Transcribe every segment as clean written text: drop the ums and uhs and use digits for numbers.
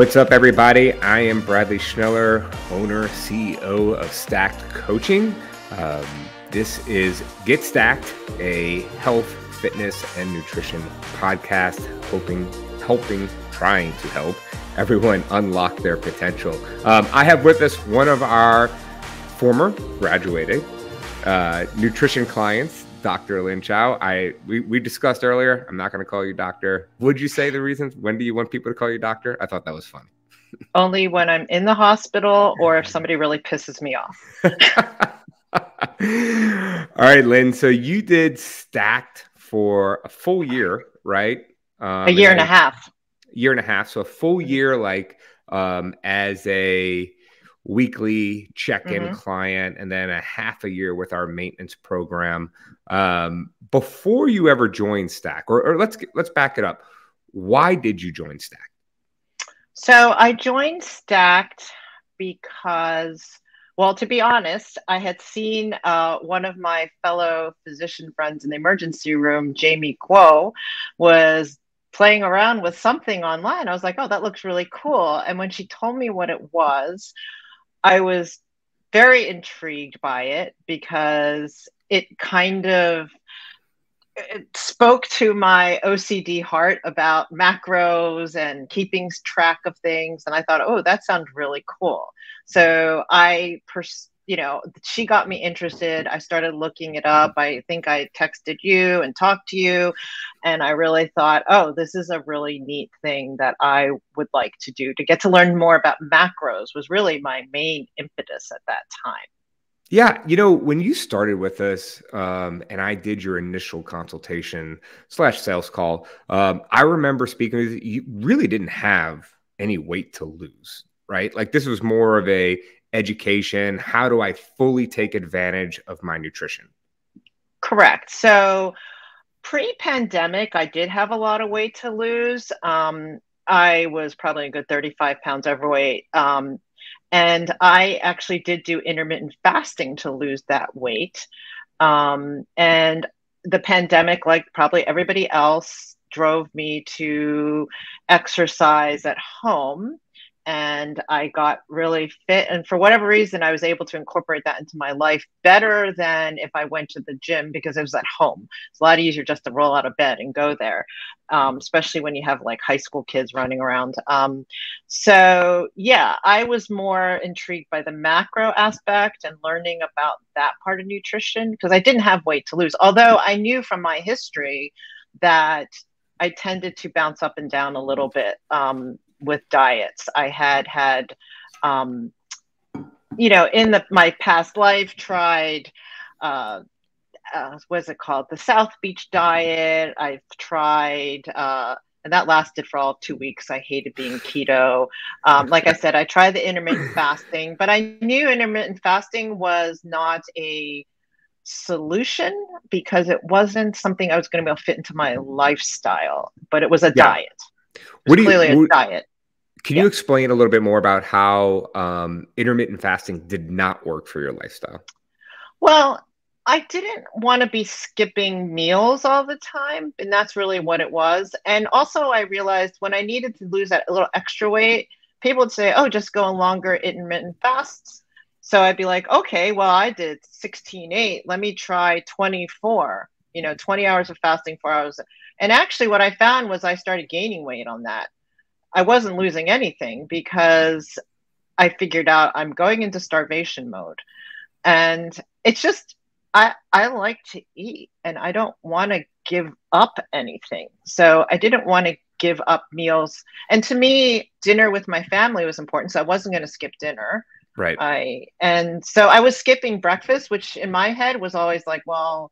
What's up, everybody? I am Bradley Schneller, owner, CEO of Stacked Coaching. This is Get Stacked, a health, fitness, and nutrition podcast, trying to help everyone unlock their potential. I have with us one of our former graduated nutrition clients, Dr. Lynn Chao. We discussed earlier, I'm not going to call you doctor. Would you say the reasons? When do you want people to call you doctor? I thought that was funny. Only when I'm in the hospital or if somebody really pisses me off. All right, Lynn. So you did Stacked for a full year, right? A year and a half. Year and a half. So a full year, as a weekly check-in client, and then a half a year with our maintenance program. Before you ever joined Stack, or let's back it up. Why did you join Stack? So I joined Stacked because, well, to be honest, I had seen one of my fellow physician friends in the emergency room, Jamie Kuo, was playing around with something online. I was like, oh, that looks really cool. And when she told me what it was, I was very intrigued by it because it spoke to my OCD heart about macros and keeping track of things. And I thought, oh, that sounds really cool. So she got me interested. I started looking it up. I think I texted you and talked to you. And I really thought, oh, this is a really neat thing that I would like to do. To get to learn more about macros was really my main impetus at that time. Yeah. When you started with us and I did your initial consultation / sales call, I remember speaking with you. You really didn't have any weight to lose, right? Like this was more of a education. How do I fully take advantage of my nutrition? Correct. So pre-pandemic, I did have a lot of weight to lose. I was probably a good 35 pounds overweight. And I actually did do intermittent fasting to lose that weight. And the pandemic, like probably everybody else, drove me to exercise at home. And I got really fit. And for whatever reason, I was able to incorporate that into my life better than if I went to the gym because it was at home. It's a lot easier just to roll out of bed and go there, especially when you have like high school kids running around. So yeah, I was more intrigued by the macro aspect and learning about that part of nutrition because I didn't have weight to lose. Although I knew from my history that I tended to bounce up and down a little bit with diets. I had in my past life tried, what's it called? The South Beach diet. I've tried, and that lasted for all 2 weeks. I hated being keto. Like I said, I tried the intermittent fasting, but I knew intermittent fasting was not a solution because it wasn't something I was going to be able to fit into my lifestyle, but it was a diet. A diet. Can you explain a little bit more about how intermittent fasting did not work for your lifestyle? Well, I didn't want to be skipping meals all the time, and that's really what it was. And also I realized when I needed to lose that little extra weight, people would say, oh, just go on longer intermittent fasts. So I'd be like, okay, well, I did 16/8. Let me try 24, 20 hours of fasting, 4 hours. And actually what I found was I started gaining weight on that. I wasn't losing anything because I figured out I'm going into starvation mode. And it's just, I like to eat and I don't want to give up anything. So I didn't want to give up meals. And to me, dinner with my family was important. So I wasn't going to skip dinner. Right. And so I was skipping breakfast, which in my head was always like, well,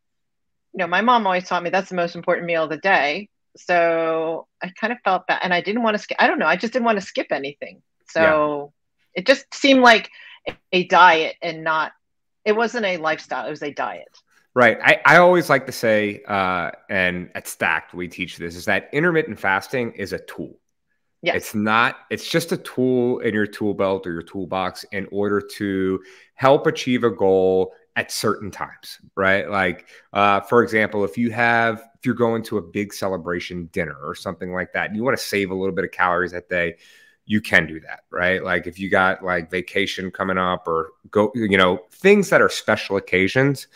my mom always taught me that's the most important meal of the day. So I kind of felt bad and I didn't want to skip. I don't know. I just didn't want to skip anything. So It just seemed like a diet and it wasn't a lifestyle. It was a diet. Right. I always like to say, and at Stacked, we teach this, is that intermittent fasting is a tool. Yes. It's just a tool in your tool belt or your toolbox in order to help achieve a goal at certain times, right? Like, for example, if you're going to a big celebration dinner or something like that, and you want to save a little bit of calories that day, you can do that, right? Like if you got like vacation coming up or go, things that are special occasions,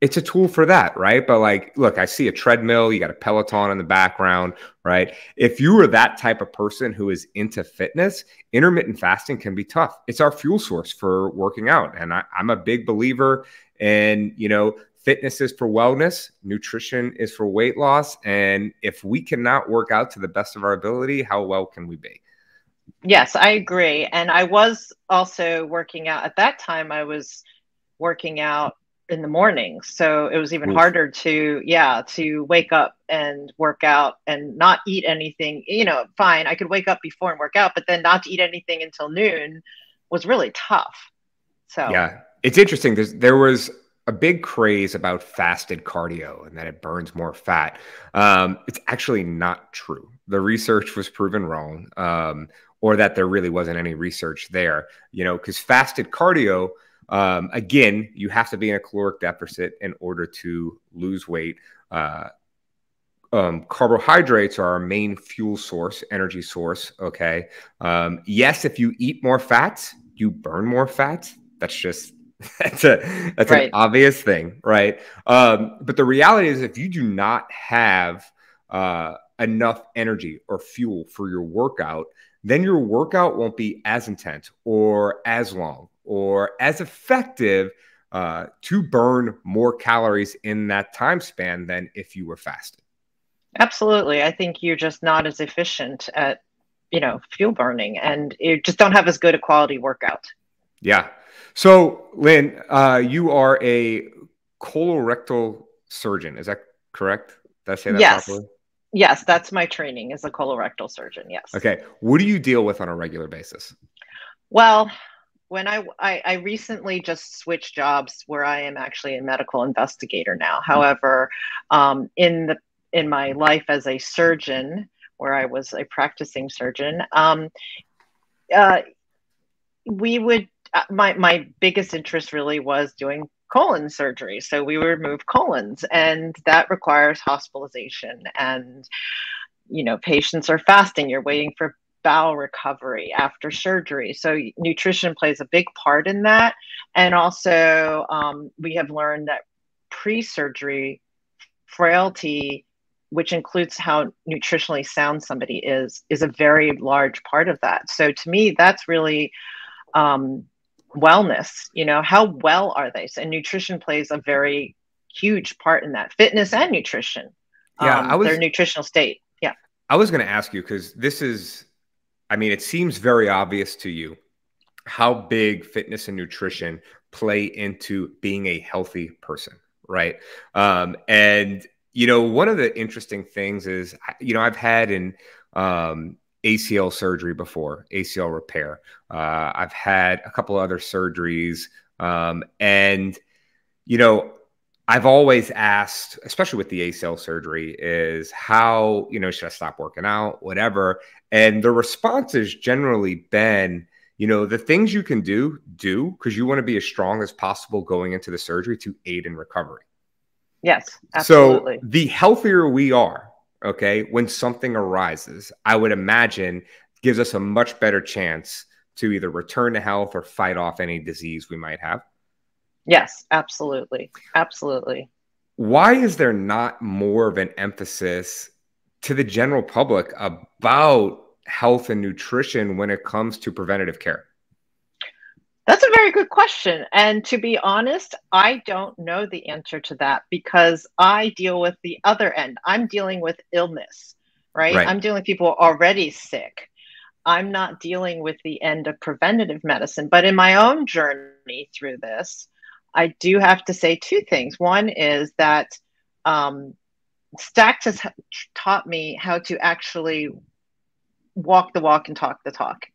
it's a tool for that, right? But like, look, I see a treadmill, you got a Peloton in the background, right? If you are that type of person who is into fitness, intermittent fasting can be tough. It's our fuel source for working out. And I'm a big believer in, fitness is for wellness, nutrition is for weight loss. And if we cannot work out to the best of our ability, how well can we be? Yes, I agree. And I was also working out at that time. I was working out in the morning. So it was even Oof. harder to wake up and work out and not eat anything. Fine, I could wake up before and work out, but then not to eat anything until noon was really tough. So yeah, it's interesting. There was a big craze about fasted cardio and that it burns more fat. It's actually not true. The research was proven wrong, or that there really wasn't any research there, because fasted cardio, again, you have to be in a caloric deficit in order to lose weight. Carbohydrates are our main fuel source, energy source. Okay. Yes, if you eat more fats, you burn more fats. That's just that's an obvious thing, right? But the reality is, if you do not have enough energy or fuel for your workout, then your workout won't be as intense or as long or as effective to burn more calories in that time span than if you were fasting. Absolutely. I think you're just not as efficient at, fuel burning, and you just don't have as good a quality workout. Yeah. So, Lynn, you are a colorectal surgeon. Is that correct? Did I say that properly? Yes, that's my training as a colorectal surgeon. Yes. Okay. What do you deal with on a regular basis? Well, when I recently just switched jobs where I am actually a medical investigator now. However, in my life as a surgeon, where I was a practicing surgeon, my biggest interest really was doing colon surgery. So we would remove colons, and that requires hospitalization. And, patients are fasting. You're waiting for bowel recovery after surgery. So nutrition plays a big part in that. And also, we have learned that pre-surgery frailty, which includes how nutritionally sound somebody is a very large part of that. So to me, that's really wellness. How well are they? And nutrition plays a very huge part in that. Fitness and nutrition. Yeah, their nutritional state. Yeah. I was going to ask you, because it seems very obvious to you how big fitness and nutrition play into being a healthy person, right? And one of the interesting things is, I've had an ACL surgery before, ACL repair. I've had a couple other surgeries, and I've always asked, especially with the ACL surgery, is how, should I stop working out, whatever. And the response has generally been, the things you can do, because you want to be as strong as possible going into the surgery to aid in recovery. Yes, absolutely. So the healthier we are, okay, when something arises, I would imagine gives us a much better chance to either return to health or fight off any disease we might have. Yes, absolutely. Absolutely. Why is there not more of an emphasis to the general public about health and nutrition when it comes to preventative care? That's a very good question. And to be honest, I don't know the answer to that, because I deal with the other end. I'm dealing with illness, right? I'm dealing with people already sick. I'm not dealing with the end of preventative medicine. But in my own journey through this, I do have to say two things. One is that Stax has taught me how to actually walk the walk and talk the talk.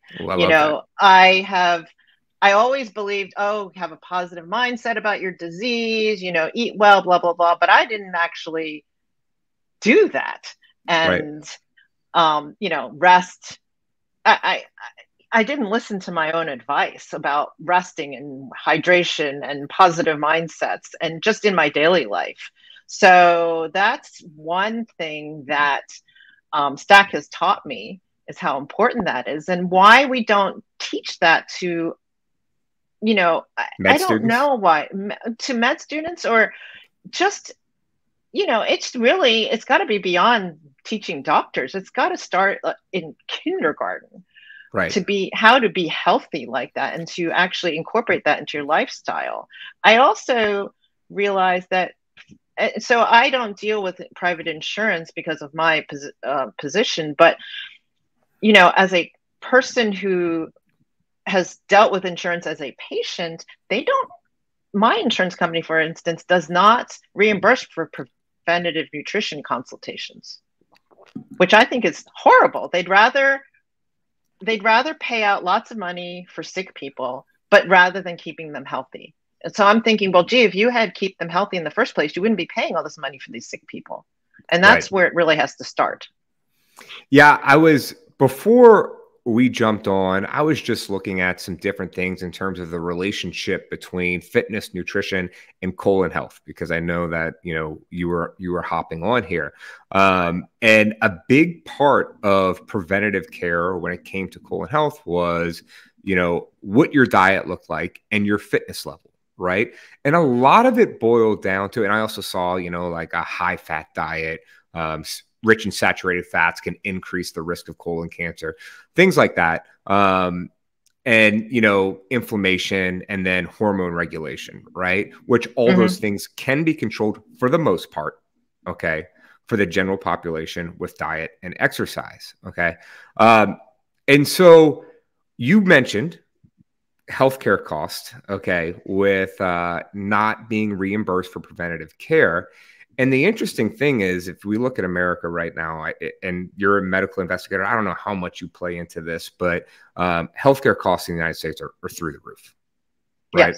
I always believed, have a positive mindset about your disease, eat well, blah, blah, blah. But I didn't actually do that. And, rest. I didn't listen to my own advice about resting and hydration and positive mindsets, and just in my daily life. So that's one thing that Stack has taught me, is how important that is, and why we don't teach that to, I Med don't students? know why, to med students, or just, it's got to be beyond teaching doctors. It's got to start in kindergarten, Right. to be how to be healthy like that, and to actually incorporate that into your lifestyle. I also realized that, so I don't deal with private insurance because of my position, but as a person who has dealt with insurance as a patient, my insurance company, for instance, does not reimburse for preventative nutrition consultations, which I think is horrible. They'd rather pay out lots of money for sick people, but rather than keeping them healthy. And so I'm thinking, well, gee, if you had keep them healthy in the first place, you wouldn't be paying all this money for these sick people. And Right. that's where it really has to start. Yeah, before we jumped on, I was just looking at some different things in terms of the relationship between fitness, nutrition, and colon health, because I know that, you were hopping on here. And a big part of preventative care when it came to colon health was, what your diet looked like and your fitness level. Right. And a lot of it boiled down to, and I also saw, like a high fat diet, rich in saturated fats can increase the risk of colon cancer, things like that. And, inflammation, and then hormone regulation, right? Which all those things can be controlled for the most part. Okay. For the general population with diet and exercise. Okay. And so you mentioned healthcare costs, okay, with not being reimbursed for preventative care. And the interesting thing is, if we look at America right now, and you're a medical investigator, I don't know how much you play into this, but healthcare costs in the United States are through the roof, right?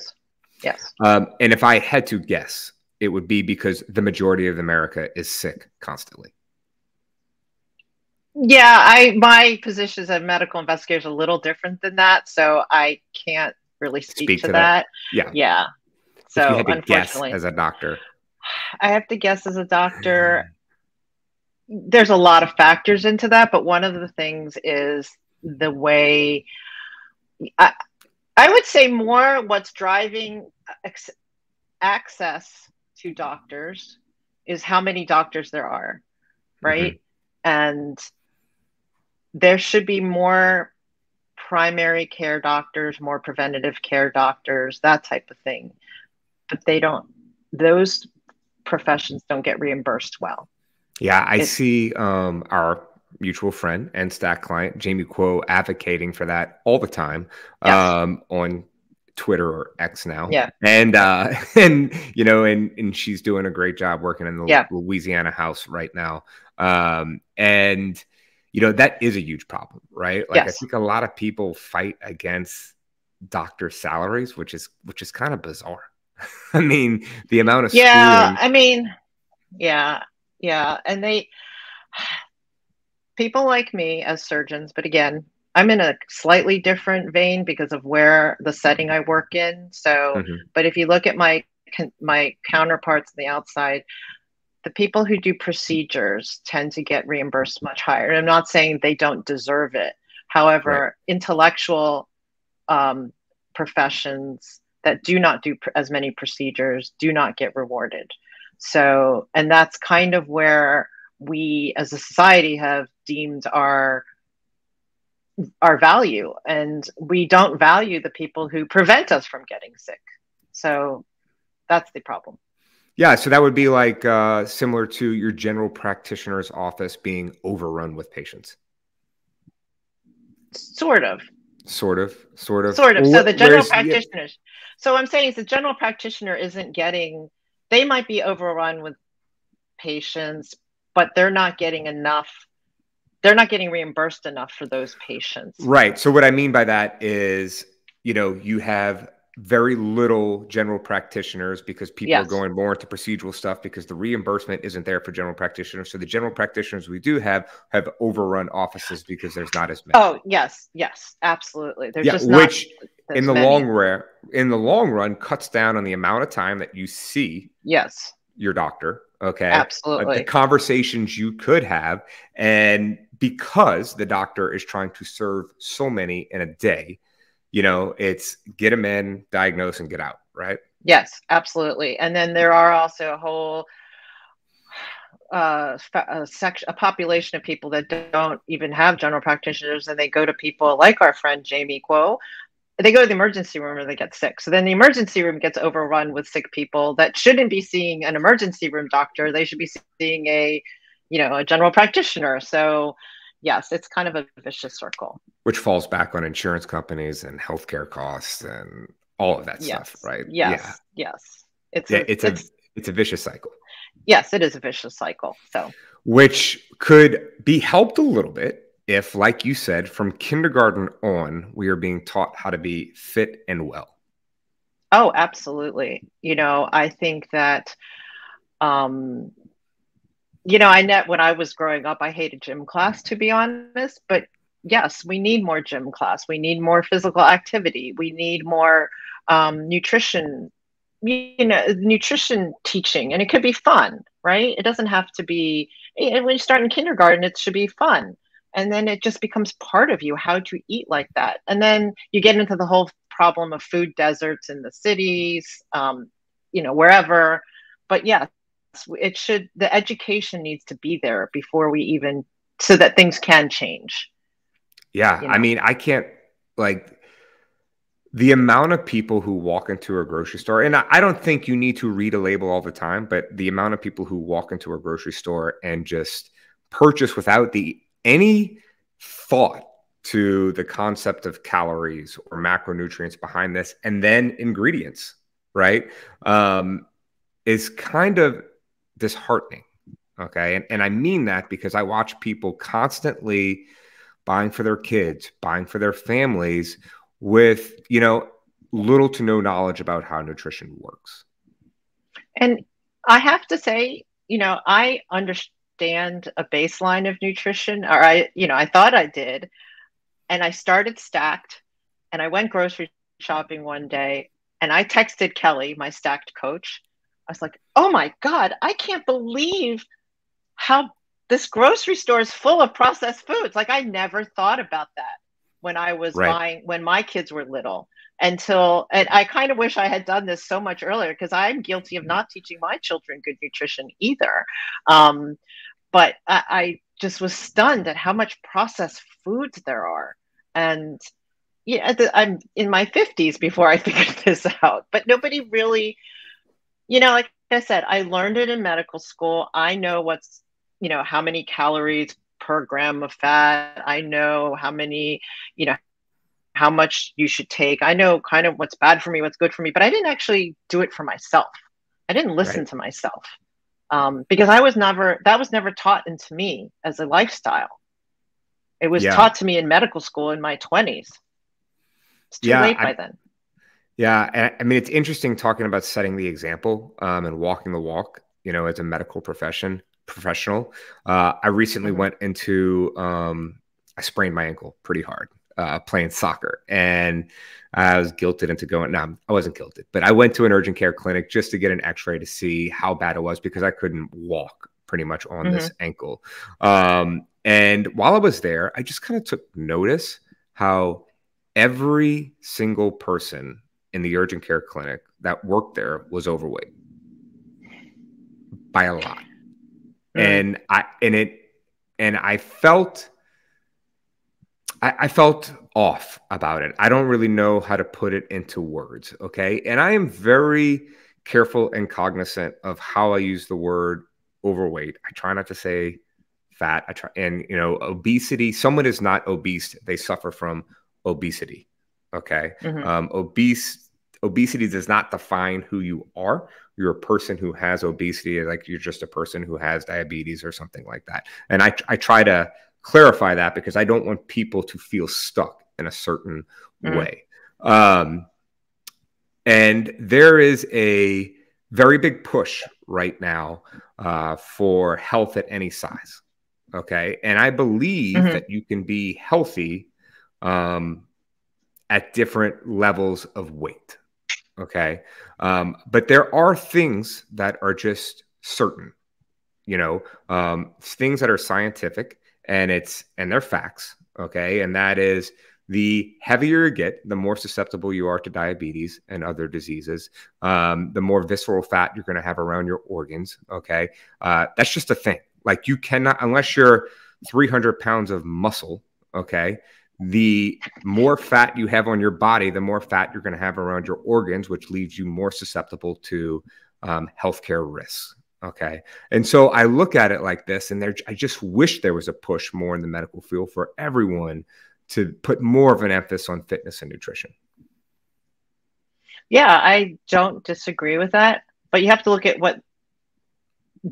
Yes. And if I had to guess, it would be because the majority of America is sick constantly. Yeah, my position as a medical investigator is a little different than that, so I can't really speak to that. Yeah. Yeah. So if you So had to guess unfortunately, as a doctor, I have to guess as a doctor. There's a lot of factors into that, but one of the things is the way I would say more what's driving access to doctors is how many doctors there are, right? And there should be more primary care doctors, more preventative care doctors, that type of thing. But those professions don't get reimbursed well. Yeah, I see our mutual friend and stack client, Jamie Kuo, advocating for that all the time on Twitter or X now. Yeah. And and she's doing a great job working in the Louisiana House right now. And that is a huge problem, right? Like, I think a lot of people fight against doctor salaries, which is kind of bizarre. I mean, the amount of schooling. And people like me as surgeons, but again, I'm in a slightly different vein because of where the setting I work in. So, but if you look at my counterparts on the outside, the people who do procedures tend to get reimbursed much higher. And I'm not saying they don't deserve it. However, intellectual professions that do not do as many procedures do not get rewarded. So, and that's kind of where we as a society have deemed our value, and we don't value the people who prevent us from getting sick. So that's the problem. Yeah, so that would be like similar to your general practitioner's office being overrun with patients. Sort of. So the general practitioners. So I'm saying is the general practitioner isn't getting, they might be overrun with patients, but they're not getting enough. They're not getting reimbursed enough for those patients. Right. So what I mean by that is, you have very little general practitioners because people are going more into procedural stuff because the reimbursement isn't there for general practitioners. So the general practitioners we do have overrun offices because there's not as many. Oh, yes, absolutely. There's just not, which in the long run cuts down on the amount of time that you see your doctor. Okay. Absolutely. The conversations you could have, and because the doctor is trying to serve so many in a day, it's get them in, diagnose, and get out, right? Yes, absolutely. And then there are also a whole a population of people that don't even have general practitioners, and they go to people like our friend Jamie Kuo. They go to the emergency room or they get sick. So then the emergency room gets overrun with sick people that shouldn't be seeing an emergency room doctor. They should be seeing a general practitioner. So yes, it's kind of a vicious circle. Which falls back on insurance companies and healthcare costs and all of that stuff, right? Yes. It's a vicious cycle. Yes, it is a vicious cycle. So, which could be helped a little bit if, like you said, from kindergarten on, we are being taught how to be fit and well. Oh, absolutely. I think that, when I was growing up, I hated gym class, to be honest. But yes, we need more gym class. We need more physical activity. We need more nutrition teaching, and it could be fun, right? It doesn't have to be, when you start in kindergarten, it should be fun. And then it just becomes part of you, how to eat like that. And then you get into the whole problem of food deserts in the cities, wherever. But yes, the education needs to be there before so that things can change. Yeah. I mean, I can't, the amount of people who walk into a grocery store, and I don't think you need to read a label all the time, but the amount of people who walk into a grocery store and just purchase without any thought to the concept of calories or macronutrients behind this, and then ingredients, right, is kind of disheartening. Okay. And I mean that because I watch people constantly buying for their kids, buying for their families, with, little to no knowledge about how nutrition works. And I have to say, I understand a baseline of nutrition, or I thought I did. And I started Stacked, and I went grocery shopping one day, and I texted Kelly, my Stacked coach. I was like, oh my God, I can't believe how this grocery store is full of processed foods. Like, I never thought about that when I was buying, when my kids were little, and I kind of wish I had done this so much earlier, because I'm guilty of not teaching my children good nutrition either. But I just was stunned at how much processed foods there are. And I'm in my 50s before I figured this out, but nobody really, like I said, I learned it in medical school. I know how many calories per gram of fat. I know how many, how much you should take. I know kind of what's bad for me, what's good for me, but I didn't actually do it for myself. I didn't listen to myself, because that was never taught into me as a lifestyle. It was taught to me in medical school in my 20s. It's too late by then. Yeah. And I mean, it's interesting talking about setting the example, and walking the walk, as a medical professional. I recently went into, I sprained my ankle pretty hard, playing soccer, and I was guilted into going. No, I wasn't guilted, but I went to an urgent care clinic just to get an x-ray to see how bad it was, because I couldn't walk pretty much on this ankle. And while I was there, I just kind of took notice how every single person in the urgent care clinic that worked there was overweight by a lot. And I felt off about it. I don't really know how to put it into words. Okay. And I am very careful and cognizant of how I use the word overweight. I try not to say fat. Obesity, someone is not obese. They suffer from obesity. Okay. Obesity does not define who you are. You're a person who has obesity, like you're just a person who has diabetes or something like that. And I try to clarify that, because I don't want people to feel stuck in a certain way. And there is a very big push right now for health at any size. Okay. And I believe that you can be healthy at different levels of weight. Okay. But there are things that are just certain, things that are scientific and they're facts. Okay. And that is, the heavier you get, the more susceptible you are to diabetes and other diseases. The more visceral fat you're going to have around your organs. Okay. That's just a thing. Like, you cannot, unless you're 300 pounds of muscle. Okay. The more fat you have on your body, the more fat you're going to have around your organs, which leaves you more susceptible to healthcare risks. Okay. And so I look at it like this, and I just wish there was a push more in the medical field for everyone to put more of an emphasis on fitness and nutrition. Yeah, I don't disagree with that, but you have to look at what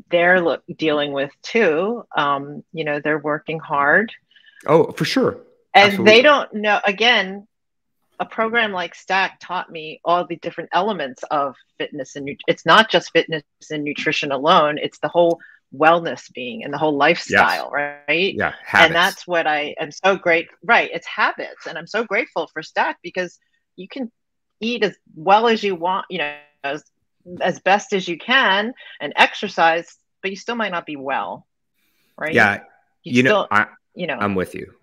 they're dealing with too. They're working hard. Oh, for sure. And Absolutely. they don't know, again, a program like Stack taught me all the different elements of fitness, and it's not just fitness and nutrition alone. It's the whole wellness being and the whole lifestyle, yes. Right? Yeah, habits. And that's what I am so great. Right, it's habits, and I'm so grateful for Stack, because you can eat as well as you want, as best as you can, and exercise, but you still might not be well, right? Yeah, I'm with you.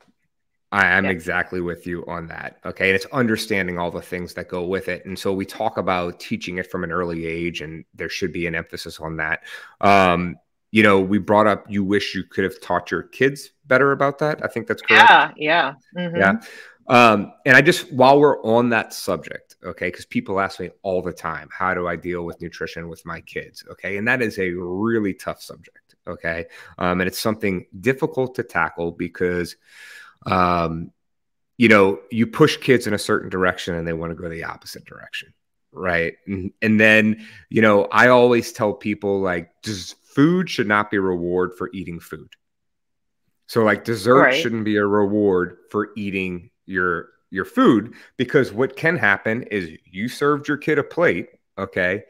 I'm yeah. exactly with you on that. Okay. And it's understanding all the things that go with it. And so we talk about teaching it from an early age, and there should be an emphasis on that. We brought up, you wish you could have taught your kids better about that. I think that's correct. Yeah. Mm-hmm. Yeah. And I just, while we're on that subject, okay, because people ask me all the time, how do I deal with nutrition with my kids? Okay. And that is a really tough subject. Okay. And it's something difficult to tackle because, you push kids in a certain direction and they want to go the opposite direction. Right. And then, I always tell people, like, food should not be a reward for eating food. So, like, dessert shouldn't be a reward for eating your food, because what can happen is you served your kid a plate. Okay.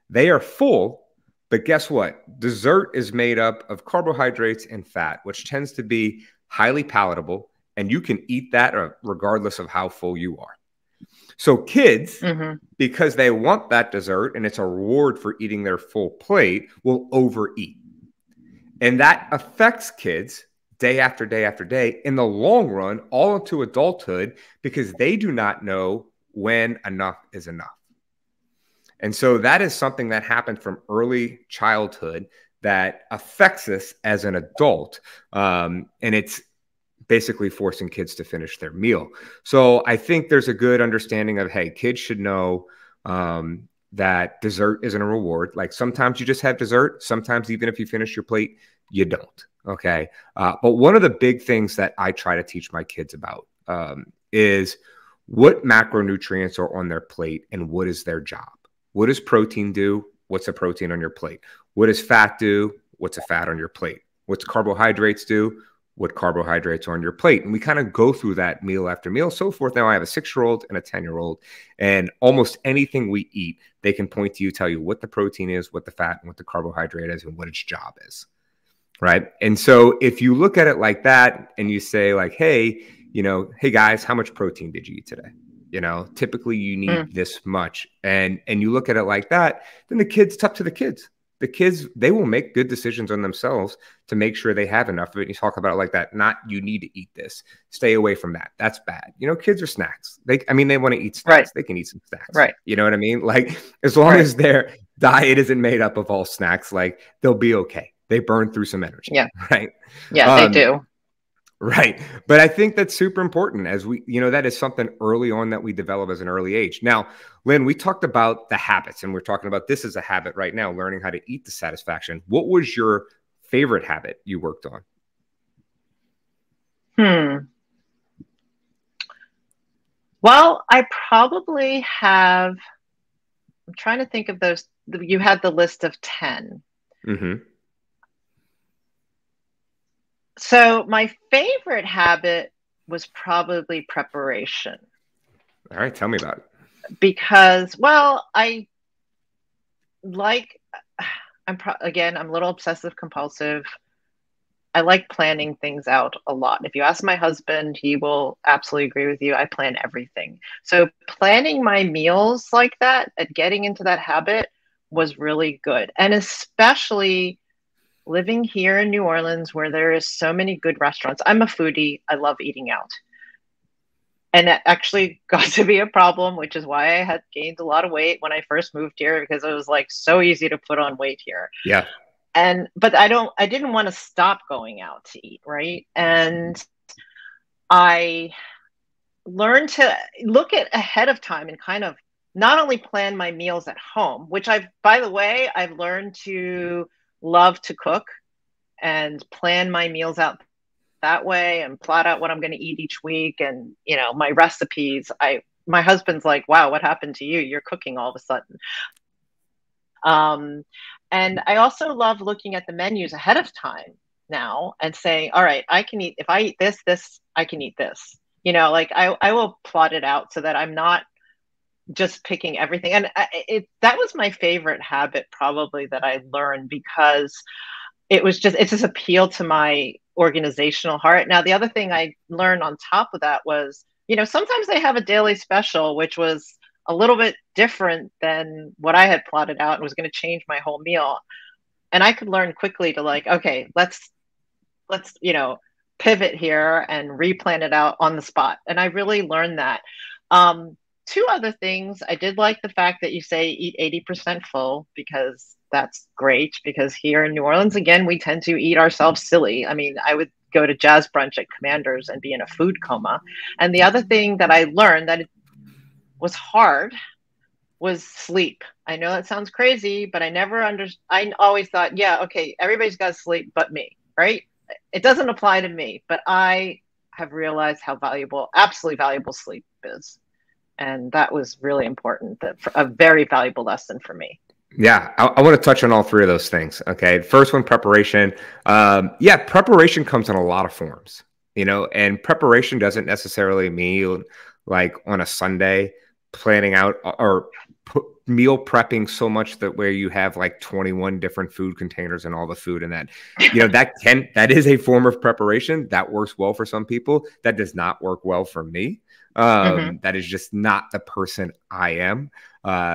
They are full, but guess what? Dessert is made up of carbohydrates and fat, which tends to be highly palatable. And you can eat that regardless of how full you are. So kids, because they want that dessert and it's a reward for eating their full plate, will overeat. And that affects kids day after day after day in the long run, all into adulthood, because they do not know when enough is enough. And so that is something that happened from early childhood that affects us as an adult. And it's basically forcing kids to finish their meal. So I think there's a good understanding of, hey, kids should know that dessert isn't a reward. Like, sometimes you just have dessert. Sometimes, even if you finish your plate, you don't. Okay. But one of the big things that I try to teach my kids about is what macronutrients are on their plate and what is their job. What does protein do? What's a protein on your plate? What does fat do? What's a fat on your plate? What's carbohydrates do? What carbohydrates are on your plate? And we kind of go through that meal after meal, so forth. Now I have a 6-year-old and a 10-year-old, and almost anything we eat, they can point to you, tell you what the protein is, what the fat and what the carbohydrate is, and what its job is. Right. And so if you look at it like that and you say, like, hey, hey guys, how much protein did you eat today? Typically you need this much. And you look at it like that, then it's up to the kids. The kids, they will make good decisions on themselves to make sure they have enough of it. And you talk about it like that, not you need to eat this. Stay away from that. That's bad. Kids are snacks. They want to eat snacks. Right. They can eat some snacks. Right. You know what I mean? Like, as long as their diet isn't made up of all snacks, like, they'll be okay. They burn through some energy. Yeah. Right. Yeah, they do. Right. But I think that's super important, as we, that is something early on that we develop as an early age. Now, Lynn, we talked about the habits, and we're talking about this as a habit right now, learning how to eat to satisfaction. What was your favorite habit you worked on? Well, I probably have, I'm trying to think of those. You had the list of 10. So my favorite habit was probably preparation. All right. Tell me about it. Because, well, I'm a little obsessive compulsive. I like planning things out a lot. If you ask my husband, he will absolutely agree with you. I plan everything. So planning my meals like that and getting into that habit was really good. And especially living here in New Orleans where there is so many good restaurants. I'm a foodie. I love eating out. And that actually got to be a problem, which is why I had gained a lot of weight when I first moved here, because it was like so easy to put on weight here. Yeah. And but I didn't want to stop going out to eat, right? And I learned to look at ahead of time and kind of not only plan my meals at home, which by the way, I've learned to love to cook and plan my meals out that way and plot out what I'm going to eat each week. And, you know, my recipes, my husband's like, wow, what happened to you? You're cooking all of a sudden. And I also love looking at the menus ahead of time now and saying, all right, I can eat, if I eat this, I can eat this. You know, like I will plot it out so that I'm not just picking everything. And that was my favorite habit probably that I learned, because it's just appeal to my organizational heart. Now, the other thing I learned on top of that was, you know, sometimes they have a daily special, which was a little bit different than what I had plotted out and was going to change my whole meal. And I could learn quickly to like, okay, let's, you know, pivot here and replan it out on the spot. And I really learned that. Two other things. I did like the fact that you say eat 80% full, because that's great, because here in New Orleans, again, we tend to eat ourselves silly. I mean, I would go to jazz brunch at Commander's and be in a food coma. And the other thing that I learned that it was hard was sleep. I know that sounds crazy, but I always thought, yeah, okay, everybody's got to sleep but me, right? It doesn't apply to me, but I have realized how absolutely valuable sleep is. And that was really important, a very valuable lesson for me. Yeah, I want to touch on all three of those things. Okay. First one, preparation. Yeah, preparation comes in a lot of forms, you know, and preparation doesn't necessarily mean like on a Sunday planning out or meal prepping so much that where you have like 21 different food containers and all the food in that, you know, that is a form of preparation that works well for some people. That does not work well for me. That is just not the person I am.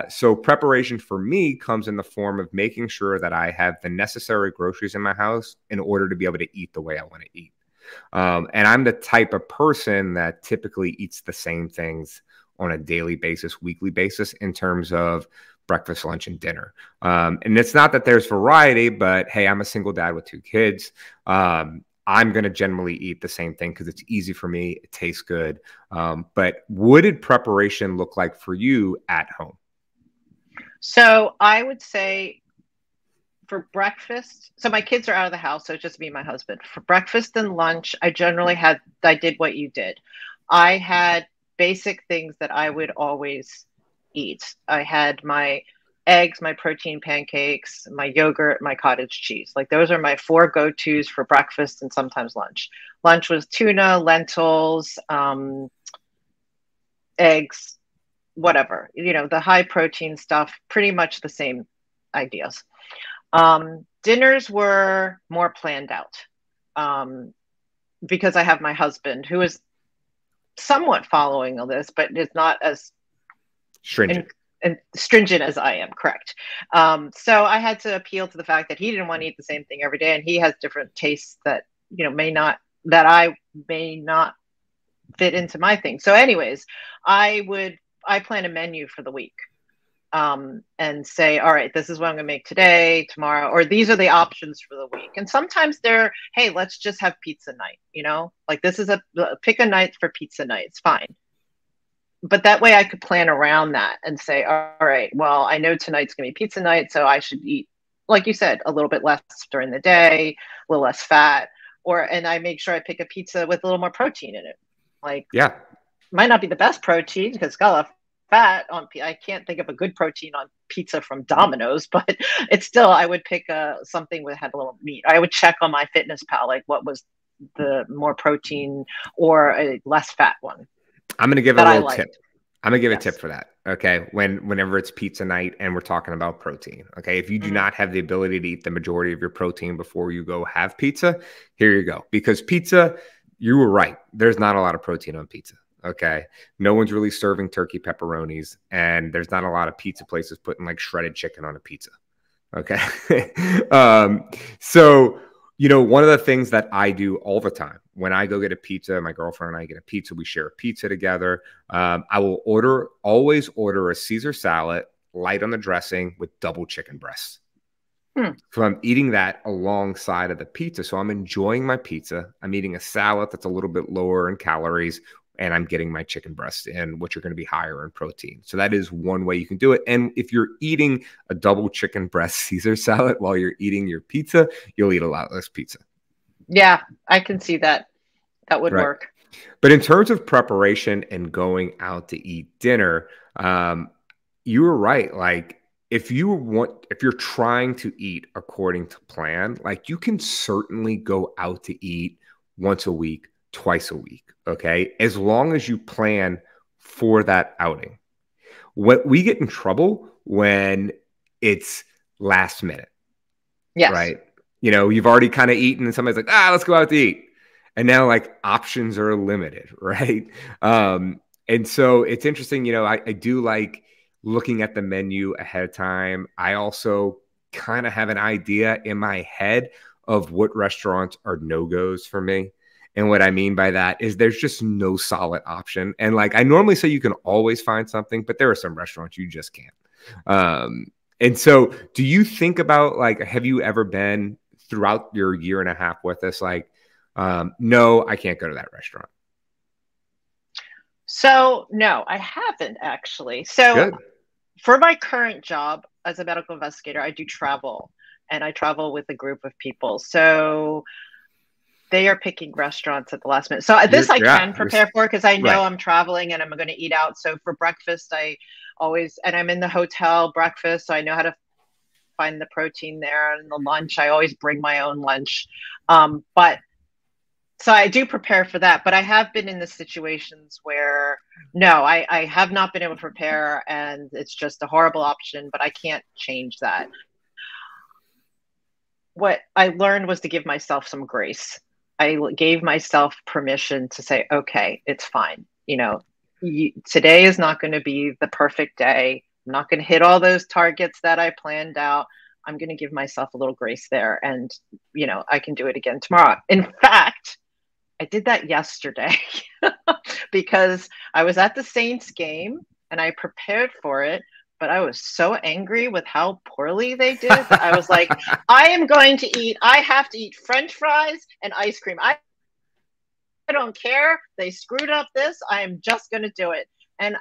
So preparation for me comes in the form of making sure that I have the necessary groceries in my house in order to be able to eat the way I want to eat. And I'm the type of person that typically eats the same things on a daily basis, weekly basis, in terms of breakfast, lunch, and dinner. And it's not that there's variety, but hey, I'm a single dad with 2 kids. I'm going to generally eat the same thing because it's easy for me. It tastes good. But what did preparation look like for you at home? So I would say for breakfast, so my kids are out of the house, so it's just me and my husband. For breakfast and lunch, I did what you did. I had basic things that I would always eat. I had my eggs, my protein pancakes, my yogurt, my cottage cheese. Like those are my 4 go-tos for breakfast and sometimes lunch. Lunch was tuna, lentils, eggs, whatever, you know, the high protein stuff, pretty much the same ideas. Dinners were more planned out, because I have my husband who is somewhat following all this, but is not as stringent and stringent as I am. Correct. So I had to appeal to the fact that he didn't want to eat the same thing every day, and he has different tastes that, you know, I may not fit into my thing. So anyways, I plan a menu for the week, and say, all right, this is what I'm going to make today, tomorrow, or these are the options for the week. And sometimes hey, let's just have pizza night, you know, like this is pick a night for pizza night. It's fine. But that way I could plan around that and say, all right, well, I know tonight's going to be pizza night, so I should eat, like you said, a little bit less during the day, a little less fat, and I make sure I pick a pizza with a little more protein in it. Like, yeah, might not be the best protein because it's got a lot of fat on. I can't think of a good protein on pizza from Domino's, but it's still, I would pick something that had a little meat. I would check on my Fitness Pal, like what was the more protein or a less fat one. I'm going to give a little tip. I'm going to give a tip for that. Okay. Whenever it's pizza night and we're talking about protein. Okay. If you do not have the ability to eat the majority of your protein before you go have pizza, here you go. Because pizza, you were right. There's not a lot of protein on pizza. Okay. No one's really serving turkey pepperonis, and there's not a lot of pizza places putting like shredded chicken on a pizza. Okay. um, so, one of the things that I do all the time when I go get a pizza, my girlfriend and I get a pizza, we share a pizza together. I will always order a Caesar salad, light on the dressing with double chicken breasts. Hmm. So I'm eating that alongside of the pizza. So I'm enjoying my pizza. I'm eating a salad that's a little bit lower in calories, and I'm getting my chicken breast in, which are going to be higher in protein. So that is one way you can do it. And if you're eating a double chicken breast Caesar salad while you're eating your pizza, you'll eat a lot less pizza. Yeah, I can see that. That would Right. work. But in terms of preparation and going out to eat dinner, you were right. Like if you're trying to eat according to plan, like you can certainly go out to eat once a week, twice a week. Okay. As long as you plan for that outing. What we get in trouble when it's last minute, Yes. right? You've already kind of eaten and somebody's like, let's go out to eat. And now like options are limited, right? And so it's interesting, I do like looking at the menu ahead of time. I also kind of have an idea in my head of what restaurants are no-goes for me. And what I mean by that is there's just no solid option. And like I normally say you can always find something, but there are some restaurants you just can't. And so do you think about like, have you ever been throughout your year and a half with us, like, no, I can't go to that restaurant? So, no, I haven't actually. So, Good. for my current job as a medical investigator, I do travel and I travel with a group of people. So, they are picking restaurants at the last minute. So, this I can prepare for because I know right. I'm traveling and I'm going to eat out. So, for breakfast, and I'm in the hotel breakfast. So, I know how to find the protein there. And the lunch, I always bring my own lunch. But so I do prepare for that, but I have been in the situations where no, I have not been able to prepare and it's just a horrible option, but I can't change that. What I learned was to give myself some grace. I gave myself permission to say, okay, it's fine. Today is not going to be the perfect day. I'm not going to hit all those targets that I planned out. I'm going to give myself a little grace there. And, I can do it again tomorrow. In fact, I did that yesterday because I was at the Saints game and I prepared for it, but I was so angry with how poorly they did that I was like, I have to eat French fries and ice cream. I don't care. They screwed up this. I am just going to do it. And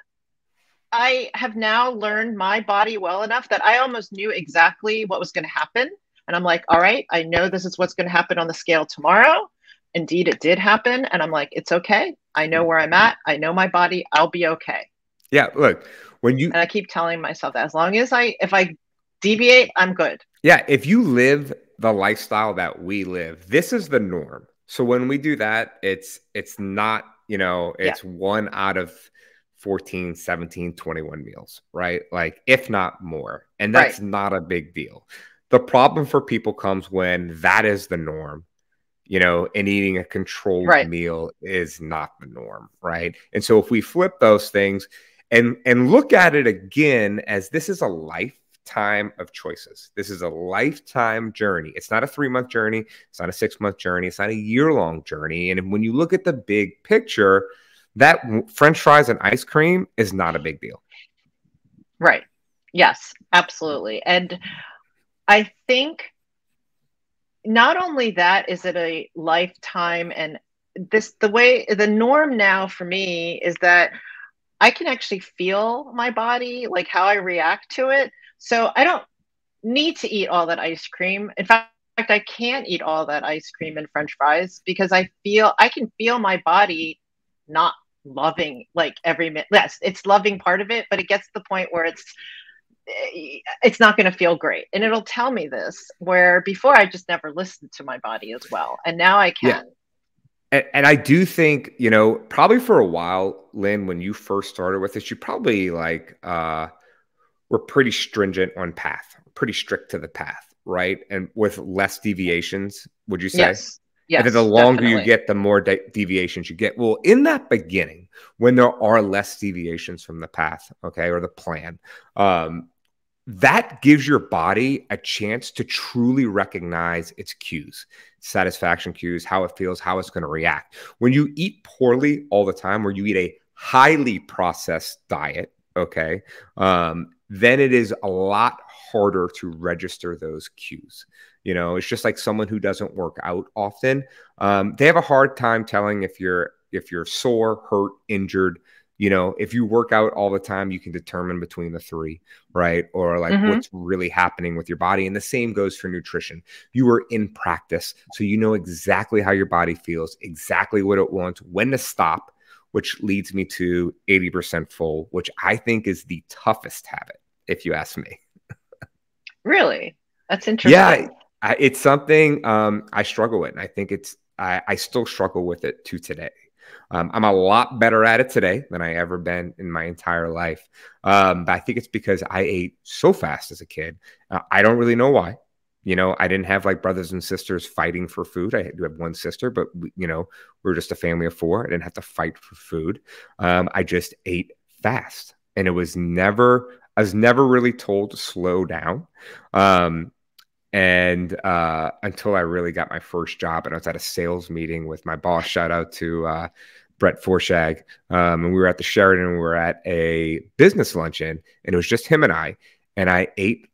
I have now learned my body well enough that I almost knew exactly what was going to happen. And I'm like, all right, I know this is what's going to happen on the scale tomorrow. Indeed, it did happen. And I'm like, it's okay. I know where I'm at. I know my body. I'll be okay. Yeah. Look, and I keep telling myself that as long as if I deviate, I'm good. Yeah. If you live the lifestyle that we live, this is the norm. So when we do that, it's not, it's one out of 14, 17, 21 meals, right? Like if not more. And that's not a big deal. The problem for people comes when that is the norm, and eating a controlled meal is not the norm, right? And so if we flip those things and look at it again as this is a lifetime of choices. This is a lifetime journey. It's not a 3-month journey. It's not a 6-month journey. It's not a year-long journey. And when you look at the big picture, that French fries and ice cream is not a big deal. Right. Yes, absolutely. And I think not only that is it a lifetime, and the norm now for me is that I can actually feel my body, like how I react to it. So I don't need to eat all that ice cream. In fact, I can't eat all that ice cream and French fries because I can feel my body not loving like every minute. Yes, it's loving part of it, but it gets to the point where it's not going to feel great. And it'll tell me this, where before I just never listened to my body as well. And now I can. Yeah. And I do think, probably for a while, Lynn, when you first started with this, you probably were pretty stringent on path, pretty strict to the path, right? And with less deviations, would you say? Yes. Yes, and then the longer definitely. you get, the more deviations you get. Well, in that beginning, when there are less deviations from the path, okay, or the plan, that gives your body a chance to truly recognize its cues, satisfaction cues, how it feels, how it's going to react. When you eat poorly all the time, or you eat a highly processed diet, okay, then it is a lot harder to register those cues. You know, it's just like someone who doesn't work out often. They have a hard time telling if you're sore, hurt, injured. You know, if you work out all the time, you can determine between the three, right? Or like Mm-hmm. what's really happening with your body. And the same goes for nutrition. You are in practice, so you know exactly how your body feels, exactly what it wants, when to stop, which leads me to 80% full, which I think is the toughest habit, if you ask me. Really? That's Yeah, interesting. it's something I struggle with. And I think I still struggle with it to today. I'm a lot better at it today than I ever been in my entire life. But I think it's because I ate so fast as a kid. I don't really know why. You know, I didn't have like brothers and sisters fighting for food. I do have one sister, but you know, we're just a family of four. I didn't have to fight for food. I just ate fast, and I was never really told to slow down. Um, and until I really got my first job, and I was at a sales meeting with my boss. Shout out to Brett Forshag. And we were at the Sheridan. We were at a business luncheon, and it was just him and I. And I ate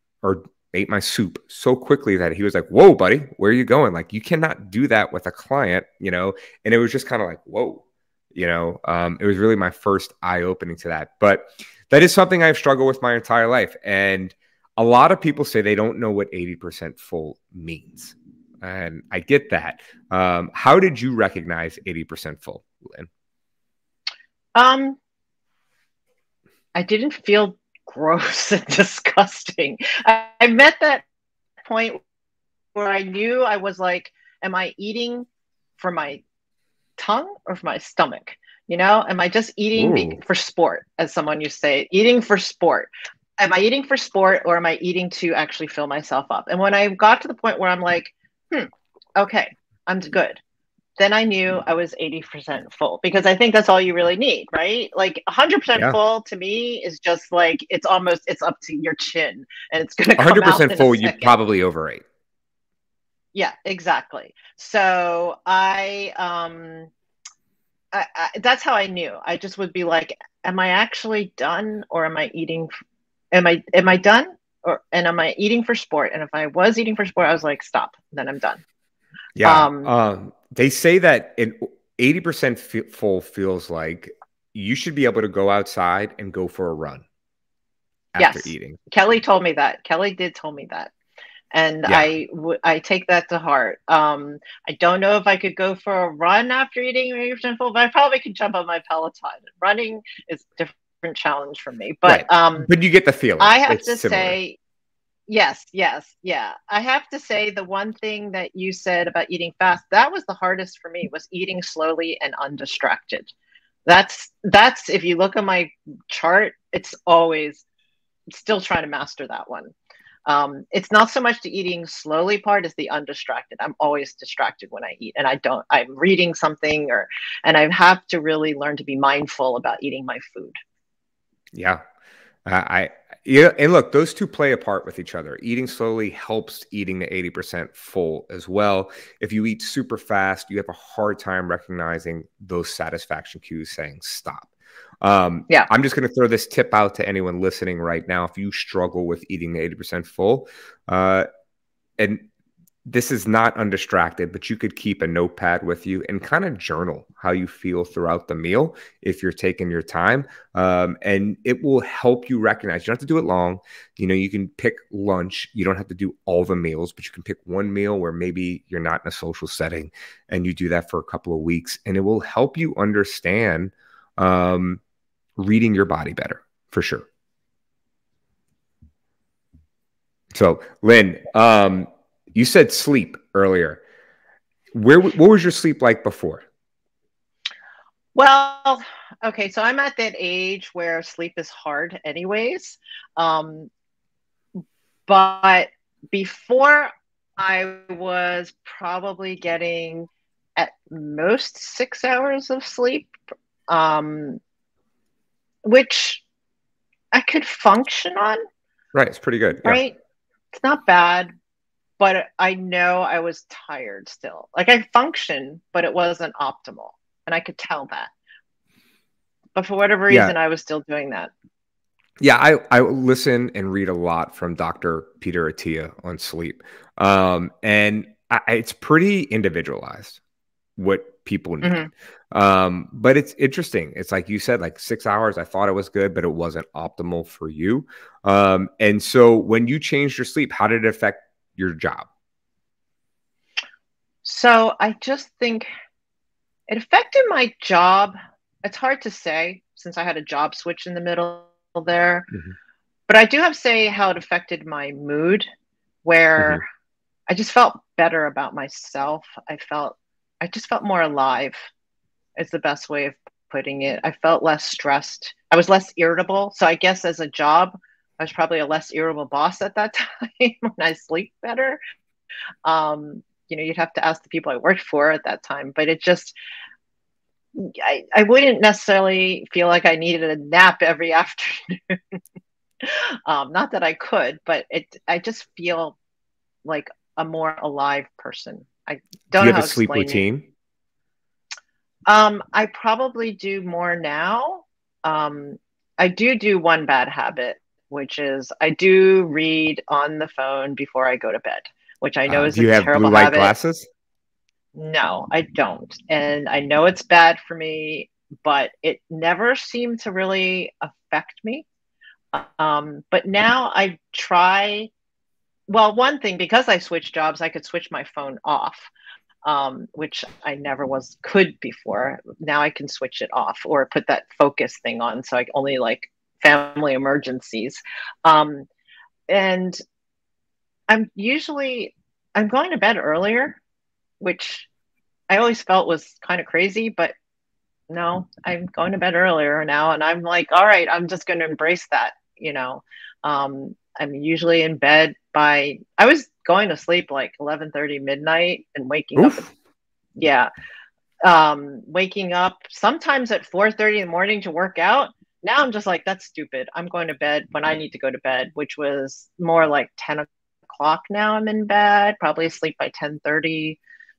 my soup so quickly that he was like, "Whoa, buddy, where are you going? Like, you cannot do that with a client, you know." And it was just kind of like, "Whoa." You know, it was really my first eye opening to that. But that is something I've struggled with my entire life. And a lot of people say they don't know what 80% full means. And I get that. How did you recognize 80% full, Lynn? Um, I didn't feel gross and disgusting. I met that point where I knew I was like, am I eating for my tongue or for my stomach? You know, am I just eating Ooh, for sport, as someone used to say, eating for sport? Am I eating for sport or am I eating to actually fill myself up? And when I got to the point where I'm like, okay, I'm good, then I knew I was 80% full, because I think that's all you really need, right? Like 100% yeah. full to me is just like, it's up to your chin and it's going to come out 100% in a full, you second. probably overate. Yeah, exactly. So that's how I knew. I just would be like, am I actually done, or am I eating? Am I done, and am I eating for sport? And if I was eating for sport, I was like, stop. Then I'm done. Yeah. Um, They say that 80% full feels like you should be able to go outside and go for a run after yes, eating. Kelly told me that. Kelly did tell me that, and Yeah. I take that to heart. I don't know if I could go for a run after eating 80% full, but I probably could jump on my Peloton. Running is a different challenge for me, but Right. But you get the feeling. I have It's to similar. say, yes, yes, yeah. I have to say the one thing that you said about eating fast, that was the hardest for me, was eating slowly and undistracted. That's if you look at my chart, it's always still trying to master that one. It's not so much the eating slowly part as the undistracted. I'm always distracted when I eat, and I'm reading something, and I have to really learn to be mindful about eating my food. Yeah. I yeah, and look, those two play a part with each other. Eating slowly helps eating the 80% full as well. If you eat super fast, you have a hard time recognizing those satisfaction cues saying stop. Yeah. I'm just going to throw this tip out to anyone listening right now. If you struggle with eating the 80% full, uh, and this is not undistracted, but you could keep a notepad with you and kind of journal how you feel throughout the meal if you're taking your time. And it will help you recognize. You don't have to do it long. You know, you can pick lunch. You don't have to do all the meals, but you can pick one meal where maybe you're not in a social setting, and you do that for a couple of weeks, and it will help you understand um, reading your body better for sure. So, Lynn, you said sleep earlier. What was your sleep like before? Well, okay, so I'm at that age where sleep is hard anyways. Um, but before, I was probably getting at most 6 hours of sleep, um, which I could function on. Right. It's pretty good. Yeah. right? It's not bad, but I know I was tired still. Like I functioned, but it wasn't optimal. And I could tell that. But for whatever Yeah. reason, I was still doing that. Yeah, I listen and read a lot from Dr. Peter Attia on sleep. And it's pretty individualized what people need. Hmm. But it's interesting. It's like you said, like 6 hours, I thought it was good, but it wasn't optimal for you. And so when you changed your sleep, how did it affect your job? So I just think it affected my job. It's hard to say since I had a job switch in the middle there. Hmm. But I do have to say how it affected my mood, Hmm. where I just felt better about myself. I just felt more alive, is the best way of putting it. I felt less stressed. I was less irritable. So I guess as a job, I was probably a less irritable boss at that time when I sleep better. You'd have to ask the people I worked for at that time, but it just, I wouldn't necessarily feel like I needed a nap every afternoon. Not that I could, but I just feel like a more alive person. I Do don't you know have how a to sleep explain it. routine? I probably do more now. I do one bad habit, which is I do read on the phone before I go to bed, which I know is Do a you have blue terrible light habit. glasses? No, I don't. And I know it's bad for me, but it never seemed to really affect me. But now I try, well, one thing, because I switched jobs, I could switch my phone off, which I never could before. Now I can switch it off or put that focus thing on. So I only like family emergencies. Um, and I'm going to bed earlier, which I always felt was kind of crazy, but no, I'm going to bed earlier now. And I'm like, all right, I'm just going to embrace that. I'm usually in bed I was going to sleep like 11:30 midnight and waking up Oof. yeah, waking up sometimes at 4:30 in the morning to work out. Now I'm just like, that's stupid. I'm going to bed when I need to go to bed, which was more like 10 o'clock. Now I'm in bed, probably asleep by 10:30,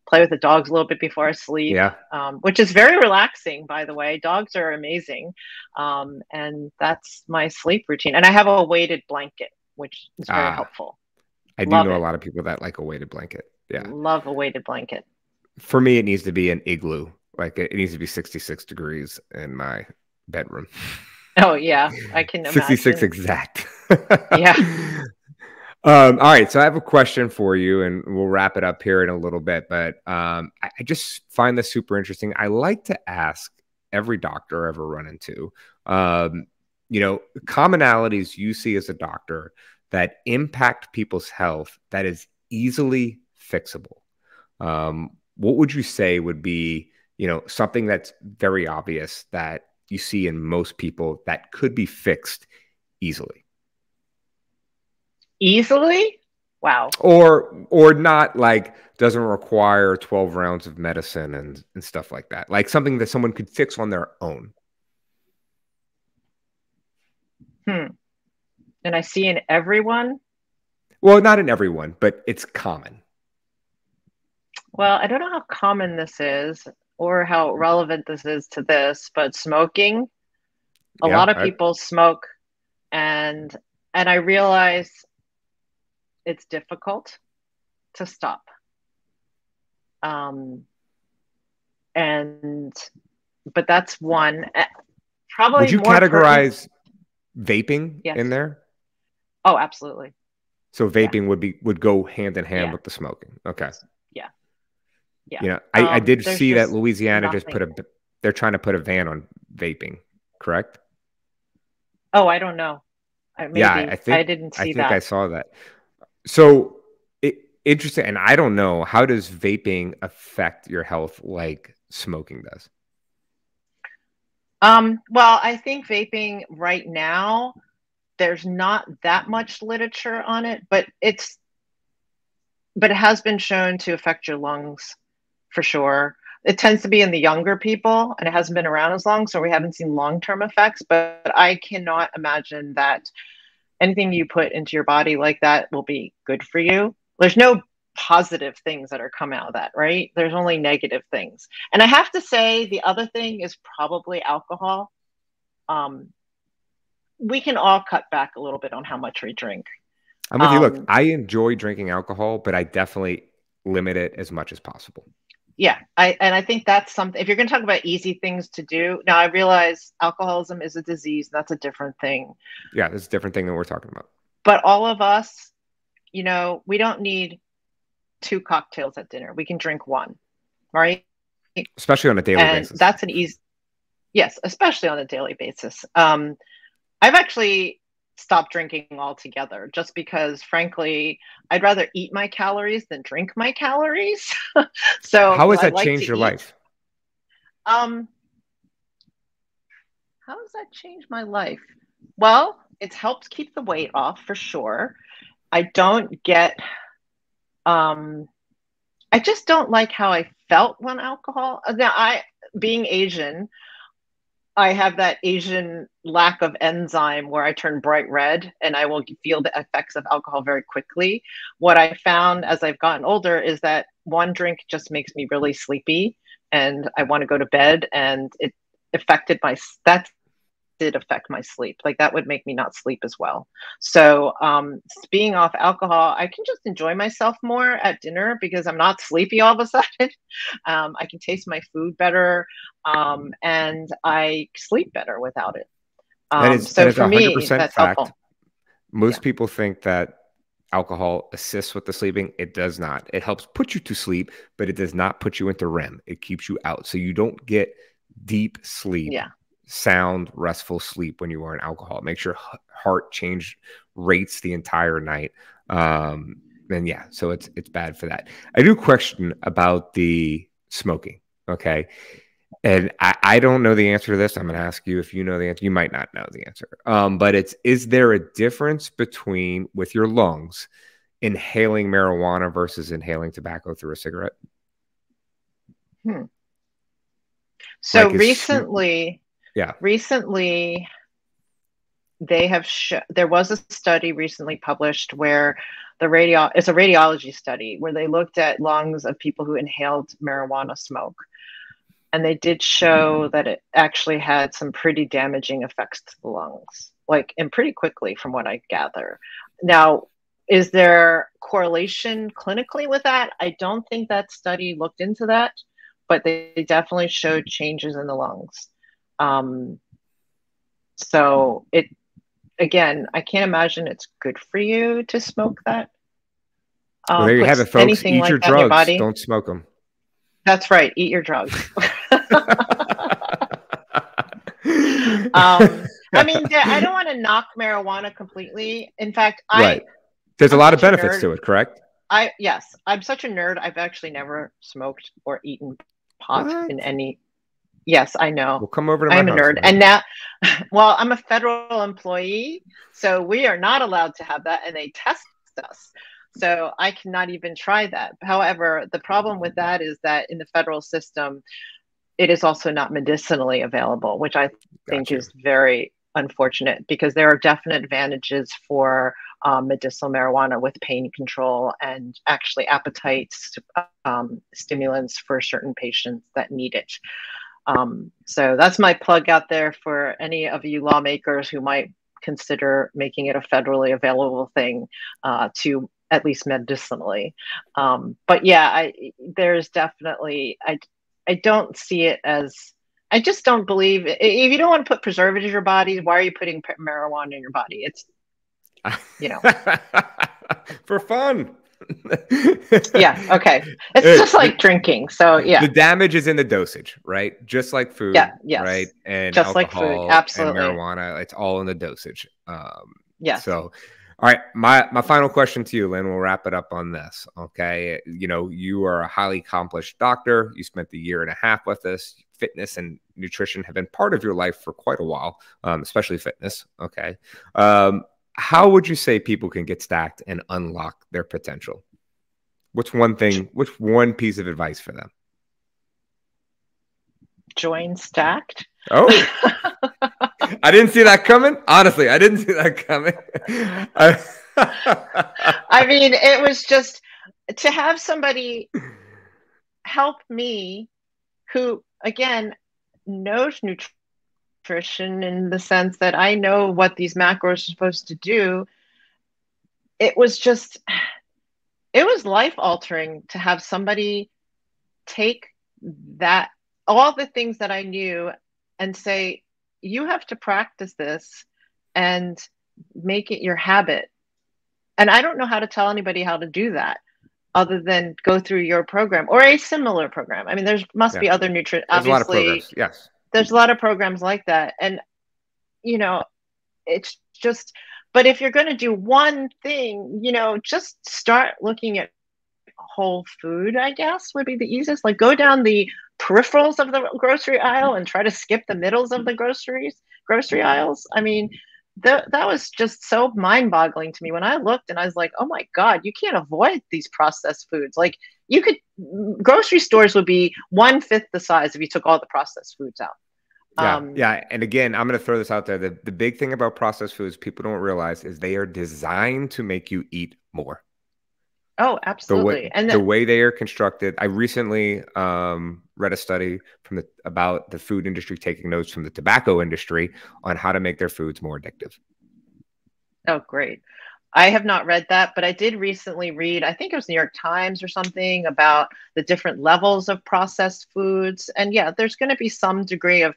play with the dogs a little bit before I sleep, Yeah. which is very relaxing, by the way. Dogs are amazing. And that's my sleep routine. And I have a weighted blanket, which is very Ah, helpful. I do Love know a it. lot of people that like a weighted blanket. Yeah. Love a weighted blanket. For me, it needs to be an igloo. Like it needs to be 66 degrees in my bedroom. Oh, yeah, I can 66 imagine. exact. Yeah. All right. So I have a question for you, and we'll wrap it up here in a little bit. But I just find this super interesting. I like to ask every doctor I ever run into, um, commonalities you see as a doctor that impact people's health that is easily fixable. What would you say would be, something that's very obvious that you see in most people that could be fixed easily? Easily? Wow. Or not, like doesn't require 12 rounds of medicine and stuff like that, like something that someone could fix on their own. Hmm. And I see in everyone. Well, not in everyone, but it's common. Well, I don't know how common this is or how relevant this is to this, but smoking, a Yeah, lot of people smoke, and I realize it's difficult to stop. Um, and but that's one. would Probably you more pertinent. categorize vaping in Yes. there? Oh, absolutely. So Yeah. vaping would go hand in hand Yeah. with the smoking. Okay. Yeah. Yeah. I did There's see that just Louisiana just nothing. they're trying to put a ban on vaping, correct? Oh, I don't know. Yeah, Maybe I didn't I see think I that. saw that. So interesting, and I don't know, how does vaping affect your health like smoking does? Well, I think vaping right now, there's not that much literature on it, but it has been shown to affect your lungs for sure. It tends to be in the younger people and it hasn't been around as long, so we haven't seen long-term effects, but I cannot imagine that anything you put into your body like that will be good for you. There's no positive things that are come out of that, right? There's only negative things. And I have to say, the other thing is probably alcohol. We can all cut back a little bit on how much we drink. I'm with you. Look, I enjoy drinking alcohol, but I definitely limit it as much as possible. Yeah, I think that's something. If you're going to talk about easy things to do, now I realize alcoholism is a disease. That's a different thing. Yeah, that's a different thing than we're talking about. But all of us, we don't need 2 cocktails at dinner. We can drink 1, right? Especially on a daily basis. That's an easy, yes, especially on a daily basis. I've actually stopped drinking altogether just because, frankly, I'd rather eat my calories than drink my calories. So how has that changed your life? How has that changed my life? Well, it's helped keep the weight off for sure. I just don't like how I felt when alcohol. Now, being Asian, I have that Asian lack of enzyme where I turn bright red and I will feel the effects of alcohol very quickly. What I found as I've gotten older is that 1 drink just makes me really sleepy and I want to go to bed, and it affected that did affect my sleep. Like that would make me not sleep as well. So being off alcohol, I can just enjoy myself more at dinner because I'm not sleepy all of a sudden. I can taste my food better, and I sleep better without it. So for me, that's fact. helpful. Most people think that alcohol assists with the sleeping. It does not. It helps put you to sleep, but it does not put you into REM. It keeps you out. So you don't get deep sleep. Yeah. Sound, restful sleep when you are on alcohol. It makes your heart change rates the entire night. And yeah, so it's bad for that. I do question about the smoking. Okay. And I don't know the answer to this. I'm going to ask you if you know the answer. You might not know the answer. But is there a difference between, with your lungs, inhaling marijuana versus inhaling tobacco through a cigarette? So recently, they have there was a study recently published where it's a radiology study where they looked at lungs of people who inhaled marijuana smoke. And they did show that it actually had some pretty damaging effects to the lungs, and pretty quickly from what I gather. Now, is there correlation clinically with that? I don't think that study looked into that, but they definitely showed changes in the lungs. So again, I can't imagine it's good for you to smoke that. Well, there you have it, folks. Eat your drugs. Don't smoke them. That's right. Eat your drugs. I mean, I don't want to knock marijuana completely. In fact, there's a lot of benefits to it, correct? Yes, I'm such a nerd. I've actually never smoked or eaten pot in any. Yes, I know. We'll come over to my house. I'm a nerd. And now, well, I'm a federal employee, so we are not allowed to have that, and they test us. So I cannot even try that. However, the problem with that is that in the federal system, it is also not medicinally available, which I think is very unfortunate because there are definite advantages for medicinal marijuana with pain control and actually appetite stimulants for certain patients that need it. So that's my plug out there for any of you lawmakers who might consider making it a federally available thing to at least medicinally. But yeah, there's definitely, I don't see it as, I just don't believe, if you don't want to put preservatives in your body, why are you putting marijuana in your body? It's, for fun. Yeah. Okay. It's just like drinking. So yeah. The damage is in the dosage, right? Just like food. Yeah. Yes. Right. And just alcohol, like food. Absolutely. And marijuana. It's all in the dosage. Yeah. So, all right. My final question to you, Lynn, we'll wrap it up on this. Okay. You are a highly accomplished doctor. You spent the 1.5 years with us. Fitness and nutrition have been part of your life for quite a while, especially fitness. Okay. How would you say people can get stacked and unlock their potential? What's one piece of advice for them? Join Stacked. Oh, I didn't see that coming. Honestly, I didn't see that coming. I mean, it was just to have somebody help me who, again, knows nutrition in the sense that I know what these macros are supposed to do. It was just, it was life altering to have somebody take that, all the things that I knew, and say, you have to practice this and make it your habit. And I don't know how to tell anybody how to do that other than go through your program or a similar program. I mean, there's must be other nutrition. There's a lot of obviously, programs. Yes. there's a lot of programs like that. And, you know, it's just, but if you're going to do one thing, you know, just start looking at whole food, I guess, would be the easiest. Like, go down the peripherals of the grocery aisle and try to skip the middles of the grocery aisles. I mean, that was just so mind-boggling to me when I looked, and I was like, oh my God, you can't avoid these processed foods. Like, you could, grocery stores would be 1/5 the size if you took all the processed foods out. Yeah. And again, I'm going to throw this out there. The big thing about processed foods people don't realize is they are designed to make you eat more. Oh, absolutely. The way they are constructed. I recently read a study about the food industry taking notes from the tobacco industry on how to make their foods more addictive. Oh, great. I have not read that, but I did recently read, I think it was New York Times or something, about the different levels of processed foods. And yeah, there's going to be some degree of,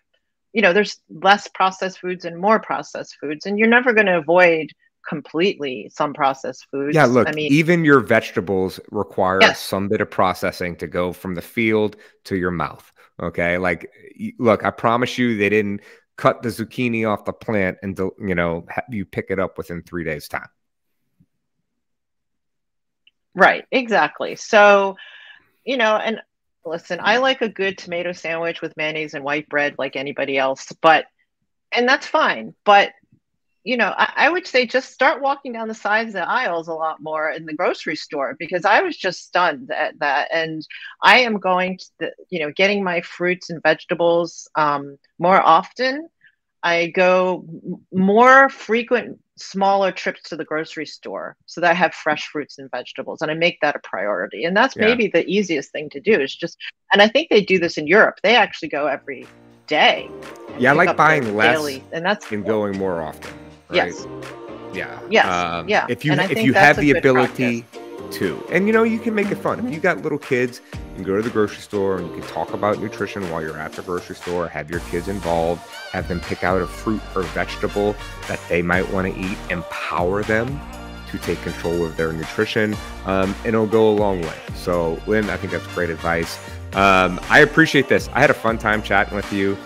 you know, there's less processed foods and more processed foods, and you're never going to avoid completely some processed foods. Yeah, look, I mean, even your vegetables require some bit of processing to go from the field to your mouth. Okay, like, look, I promise you, they didn't cut the zucchini off the plant and, you know, have you pick it up within 3 days' time. Right, exactly. So, you know, and listen, I like a good tomato sandwich with mayonnaise and white bread like anybody else, and that's fine. But, you know, I would say just start walking down the sides of the aisles a lot more in the grocery store, because I was just stunned at that. And I am going to, you know, getting my fruits and vegetables more often. I go more frequent, smaller trips to the grocery store so that I have fresh fruits and vegetables, and I make that a priority. And that's maybe the easiest thing to do, is just, and I think they do this in Europe. They actually go every day. Yeah, I like buying less daily, and that's going more often. Right? Yes. Yeah. Yes. Yeah. If you have the ability to, and you know, you can make it fun. If you got little kids, you can go to the grocery store and you can talk about nutrition while you're at the grocery store. Have your kids involved. Have them pick out a fruit or vegetable that they might want to eat. Empower them to take control of their nutrition, and it'll go a long way. So, Lynn, I think that's great advice. I appreciate this. I had a fun time chatting with you.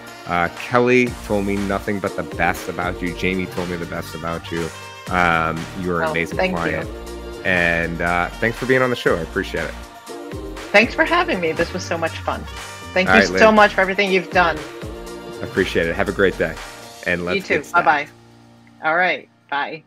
Kelly told me nothing but the best about you. Jamie told me the best about you. You're an amazing client. And thanks for being on the show. I appreciate it. Thanks for having me. This was so much fun. Thank you so much for everything you've done. I appreciate it. Have a great day. And let's You too. Bye-bye. All right. Bye.